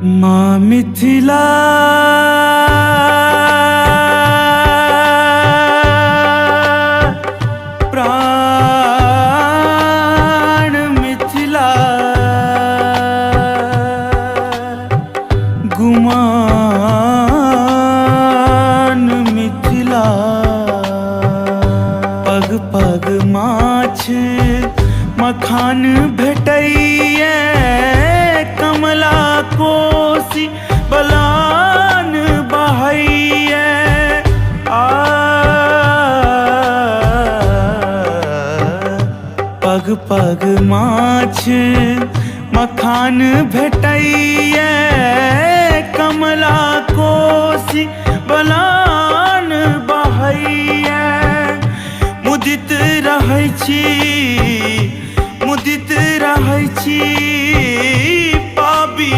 माँ मिथिला प्राण मिथिला गुमान मिथिला पग पग माछ मखान भेटैये कमला कोसी बलान बहैये पग पग माछ मखान भेटैये कमला कोसी बलान बहैये मुदित रहै छी मुदित रहै छी पाबी